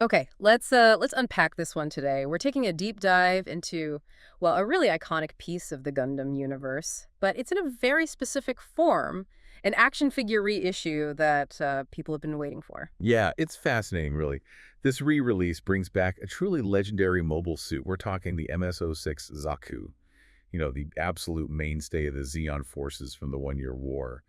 Okay, let's unpack this one today. We're taking a deep dive into, well, a really iconic piece of the Gundam universe, but it's in a very specific form, an action figure reissue that people have been waiting for. Yeah, it's fascinating, really. This re-release brings back a truly legendary mobile suit. We're talking the MS-06 Zaku, the absolute mainstay of the Zeon forces from the One-Year War.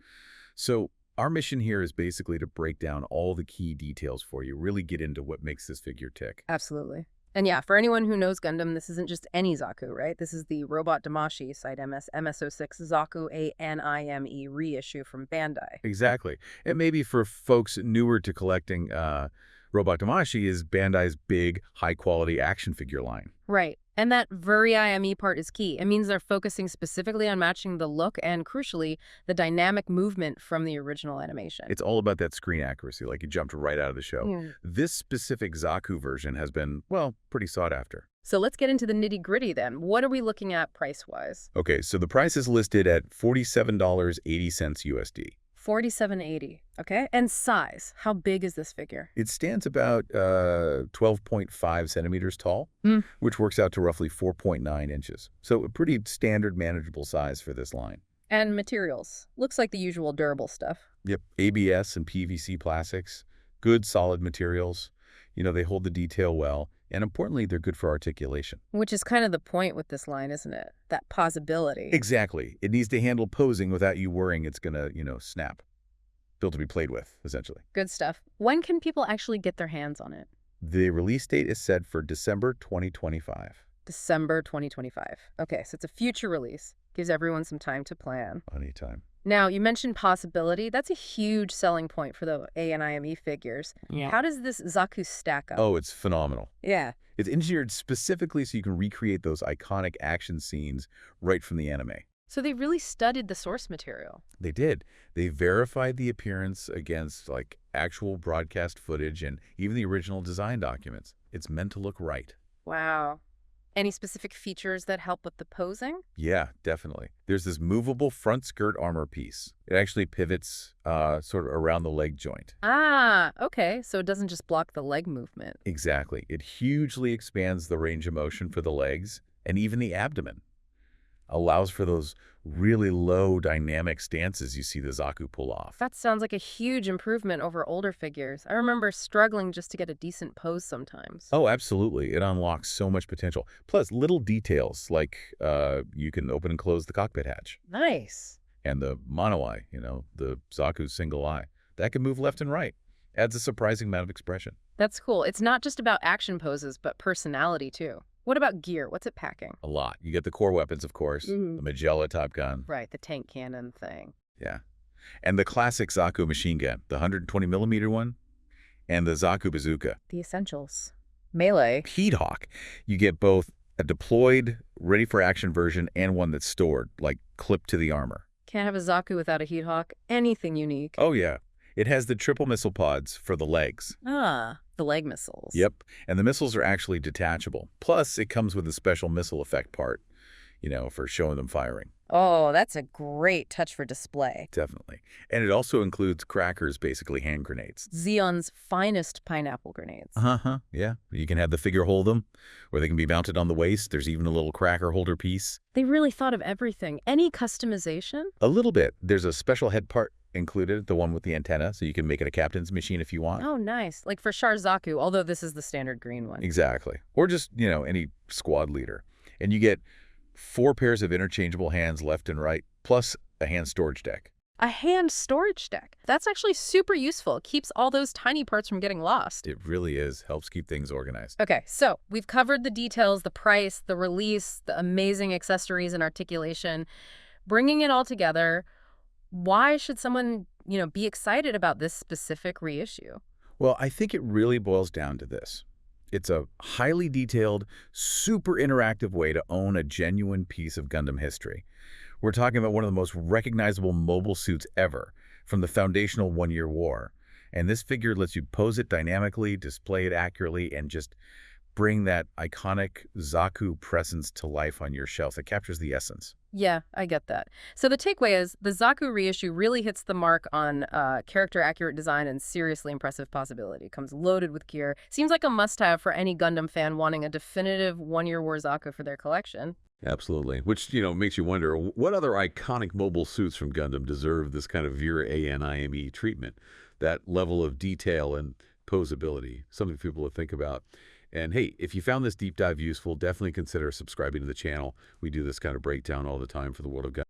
So our mission here is basically to break down all the key details for you, really get into what makes this figure tick. Absolutely. And yeah, for anyone who knows Gundam, this isn't just any Zaku, right? This is the robot Tamashii Side MS-06 Zaku A.N.I.M.E reissue from Bandai. Exactly. And maybe for folks newer to collecting, Robot Tamashii is Bandai's big, high-quality action figure line. Right. And that very IME part is key. It means they're focusing specifically on matching the look and, crucially, the dynamic movement from the original animation. It's all about that screen accuracy, like you jumped right out of the show. Yeah. This specific Zaku version has been, well, pretty sought after. So let's get into the nitty-gritty then. What are we looking at price-wise? Okay, so the price is listed at $47.80 USD. 47.80. Okay. And size. How big is this figure? It stands about 12.5 centimeters tall, Mm. which works out to roughly 4.9 inches. So a pretty standard, manageable size for this line. And materials. Looks like the usual durable stuff. Yep, ABS and PVC plastics, good solid materials. They hold the detail well, and importantly, they're good for articulation. Which is kind of the point with this line, isn't it? That posability. Exactly. It needs to handle posing without you worrying it's going to, snap. Built to be played with, essentially. Good stuff. When can people actually get their hands on it? The release date is set for December 2025. December 2025. Okay, so it's a future release. Gives everyone some time to plan. Anytime. Now, you mentioned possibility. That's a huge selling point for the A&IME figures. Yeah. How does this Zaku stack up? Oh, it's phenomenal. Yeah. It's engineered specifically so you can recreate those iconic action scenes right from the anime. So they really studied the source material. They did. They verified the appearance against, actual broadcast footage and even the original design documents. It's meant to look right. Wow. Any specific features that help with the posing? Yeah, definitely. There's this movable front skirt armor piece. It actually pivots sort of around the leg joint. Ah, okay. So it doesn't just block the leg movement. Exactly. It hugely expands the range of motion for the legs and even the abdomen. Allows for those really low dynamic stances you see the Zaku pull off. That sounds like a huge improvement over older figures. I remember struggling just to get a decent pose sometimes. Oh, absolutely. It unlocks so much potential. Plus, little details like you can open and close the cockpit hatch. Nice. And the mono eye, the Zaku's single eye. That can move left and right. Adds a surprising amount of expression. That's cool. It's not just about action poses, but personality too. What about gear? What's it packing? A lot. You get the core weapons, of course. Mhm. The Magella top gun. Right, the tank cannon thing. Yeah. And the classic Zaku machine gun, the 120 millimeter one, and the Zaku bazooka. The essentials. Melee. Heat Hawk. You get both a deployed, ready-for-action version and one that's stored, clipped to the armor. Can't have a Zaku without a Heat Hawk. Anything unique. Oh, yeah. It has the triple missile pods for the legs. Ah, the leg missiles. Yep. And the missiles are actually detachable. Plus, it comes with a special missile effect part, for showing them firing. Oh, that's a great touch for display. Definitely. And it also includes crackers, basically hand grenades. Zeon's finest pineapple grenades. Uh-huh. Yeah. You can have the figure hold them, or they can be mounted on the waist. There's even a little cracker holder piece. They really thought of everything. Any customization? A little bit. There's a special head part included, the one with the antenna, so you can make it a captain's machine if you want. Oh, nice. Like for Char Zaku, although this is the standard green one. Exactly. Or just, any squad leader. And you get 4 pairs of interchangeable hands left and right, plus a hand storage deck. A hand storage deck. That's actually super useful. It keeps all those tiny parts from getting lost. It really is. Helps keep things organized. Okay, so we've covered the details, the price, the release, the amazing accessories and articulation. Bringing it all together, why should someone, be excited about this specific reissue? Well, I think it really boils down to this. It's a highly detailed, super interactive way to own a genuine piece of Gundam history. We're talking about one of the most recognizable mobile suits ever from the foundational One-Year War. And this figure lets you pose it dynamically, display it accurately, and just bring that iconic Zaku presence to life on your shelf that captures the essence. Yeah, I get that. So the takeaway is the Zaku reissue really hits the mark on character-accurate design and seriously impressive possibility. Comes loaded with gear. Seems like a must-have for any Gundam fan wanting a definitive one-year war Zaku for their collection. Absolutely. Which, makes you wonder, what other iconic mobile suits from Gundam deserve this kind of Vera A.N.I.M.E treatment? That level of detail and posability, something for people to think about. And hey, if you found this deep dive useful, definitely consider subscribing to the channel. We do this kind of breakdown all the time for the World of Gundam.